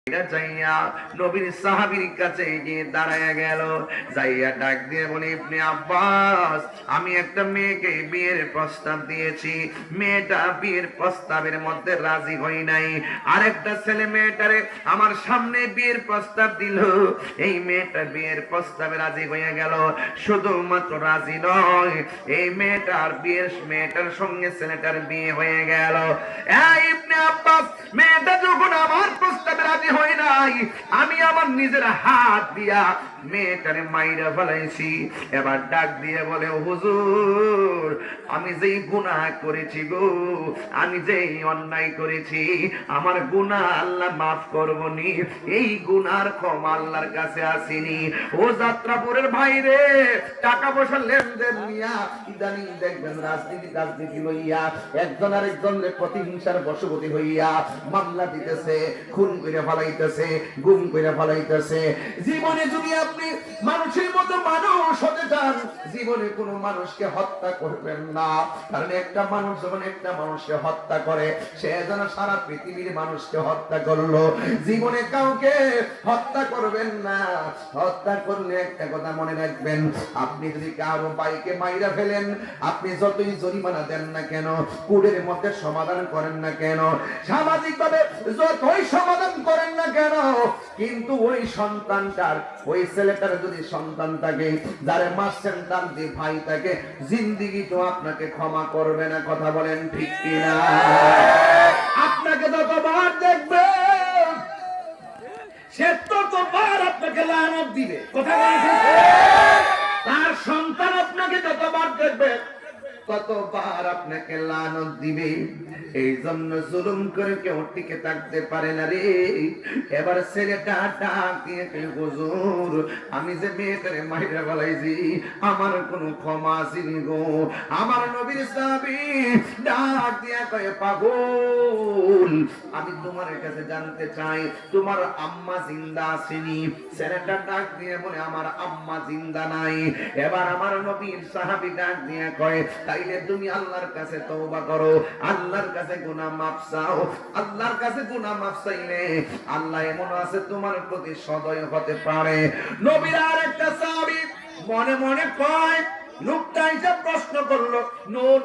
যাইয়া নবীর সাহাবীর কাছে গিয়ে দাঁড়ায়া গেল, যাইয়া ডাক দিয়ে বলে, ইবনে আব্বাস, আমি একটা মেয়েকে বিয়ের প্রস্তাব দিয়েছি, মেয়েটা বিয়ের প্রস্তাবের মধ্যে রাজি হই নাই। আরেকটা ছেলে মেয়েটারে আমার সামনে বিয়ের প্রস্তাব দিল, এই মেয়েটা বিয়ের প্রস্তাবে রাজি হয়ে গেল। শুধুমাত্র রাজি নয়, এই মেয়েটার সঙ্গে ছেলেটার বিয়ে হয়ে গেল। ইবনে আব্বাস, মেয়েটা যখন আমার প্রস্তাবে রাজি হয় নাই, আমি আমার নিজের হাত দিয়া মেয়েটারে মাইরা ফেলাইছি। এবার ডাক দিয়ে বলে, হুজুর, আমি যেই গুনাহ করেছি গো, আমি যেই অন্যায় করেছি, আমার গুনাহ আল্লাহ মাফ করবনি, এই গুনার ক্ষমা আল্লাহর কাছে আসেনি। ও যাত্রাপুরের ভাই রে, টাকা পয়সা লেনদেন নিয়া ইদানিং দেখবেন রাজনীতি লইয়া একজন আরেকজনের প্রতিহিংসার বশবর্তী হইয়া মামলা দিতেছে, খুন করে ফেলাইতেছে, গুম করে ফেলাইতেছে। জীবনে যদি আপনি মানুষের মতো মানুষ হতে চান, জীবনে কোনো মানুষকে হত্যা করবেন না, কারণ একটা মানুষ যখন একটা মানুষকে হত্যা করে, সে যেন সারা পৃথিবীর মানুষকে হত্যা করলো। জীবনে কাউকে হত্যা করবেন না। হত্যা করলে একটা কথা মনে রাখবেন, আপনি যদি কারো বাইকে মাইরা ফেলেন, আপনি যতই জরিমানা দেন না কেন, কোর্টের মধ্যে সমাধান করেন না কেন, সামাজিক ভাবে যতই সমাধান করেন না কেন, কিন্তু ওই সন্তানটার, ওই ছেলেটার যদি সন্তান থাকে, যারে মারছেন তার যে ভাই থাকে, জিন্দেগি তো আপনাকে ক্ষমা করবে না। কথা বলেন ঠিক কিনা? আপনাকে যতবার দেখবে সে ততবার আপনাকে লানত দিবে। কথা বলেন, তার সন্তান আপনাকে যতবার দেখবে ততবার আপনাকে লানত দিবে। এই জন্য জুলুম করে কেউ টিকে থাকতে পারে না রে। এবার ছেলেটা ডাক দিয়ে, হুজুর, আমি যে মেয়েটারে মাইরা ফেলাইছি, আমার কোনো ক্ষমা আসেনি গো। আমার নবীর সাহাবী ডাক দিয়া কয়, পাগল, আমি তোমার কাছে জানতে চাই, তোমার আম্মা জিন্দা আসেনি? ছেলেটা ডাক দিয়ে বলে, আমার আম্মা জিন্দা নাই। এবার আমার নবীর সাহাবী ডাক দিয়া কয়, তাইলে তুমি আল্লাহর কাছে তওবা করো, আল্লাহর কাছে গুনাহ মাফ চাও। আল্লাহর কাছে গুনাহ মাফ চাইলে আল্লাহ এমন আছে তোমার প্রতি সদয় হতে পারে। নবীর আরেকটা সাহাবী মনে মনে কয়, লোকটা এটা প্রশ্ন করলো,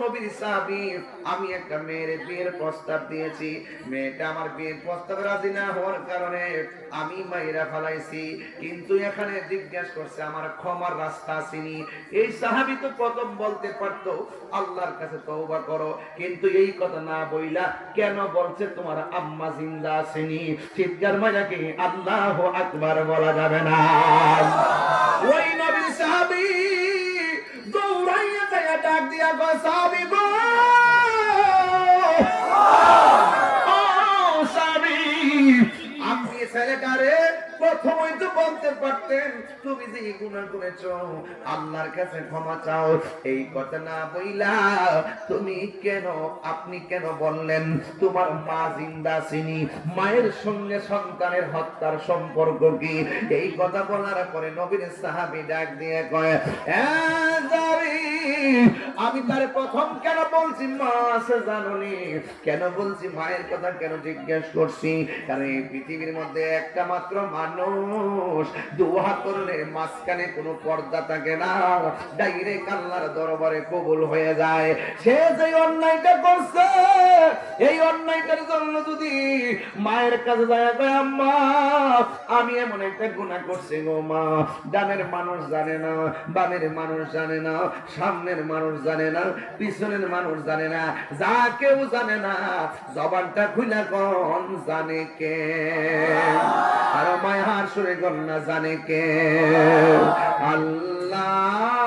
নবীর সাহাবী, আমি একটা মেয়ের বিয়ের প্রস্তাব দিয়েছি, মেয়েটা আমার বিয়ের প্রস্তাবে রাজি না হওয়ার কারণে আমি মাইরা ফেলাইছি, কিন্তু এখানে জিজ্ঞাসা করছে আমার ক্ষমার রাস্তা আসেনি। এই সাহাবী তো প্রথম বলতে পারতো আল্লাহর কাছে তওবা করো, কিন্তু এই কথা না বইলা কেন বলছে তোমার আম্মা জিন্দা আসেনি? চিৎকার মাইরা কি আল্লাহু আকবার বলা যাবে না? ওই নবীর সাহাবী দৌড়াইয়া যায়, ডাক দিয়া কয়, সাহাবী গো, সাহাবী, আপনি ছেলেটারে প্রথমই তো বলতে পারতেন তুমি যে গুনাহ করেছো, আল্লাহর কাছে ক্ষমা চাও। এই কথা না বইলা আপনি কেন বললেন তোমার মা জিন্দা ছিনি? মায়ের সঙ্গে সন্তানের হত্যার সম্পর্ক কি? এই কথা বলার পরে নবীর সাহাবী ডাক দিয়ে কয়, আমি তার প্রথম কেন বলছি মা আছে জানোনি? কেন বলছি মায়ের কথা কেন জিজ্ঞেস করছি? কারণ এই পৃথিবীর মধ্যে একটা মাত্র মানুষ, দোয়া করলে মাঝখানে কোনো পর্দা থাকে না, ডাইরেক্ট আল্লাহর দরবারে কবুল হয়ে যায়। সে যে অন্যায়টা করছে, এই অন্যায়টার জন্য যদি মায়ের কাছে যায়, আম্মা আমি এমন একটা গুনাহ করছি গো মা, ডানের মানুষ জানে না, বামের মানুষ জানে না, সামনের মানুষ জানে না, পিছনের মানুষ জানে না, যা কেউ জানে না, জবানটা খুলে কোন জানে কে? আর মায়ার সুরে গন্না জানে কে? আল্লাহ।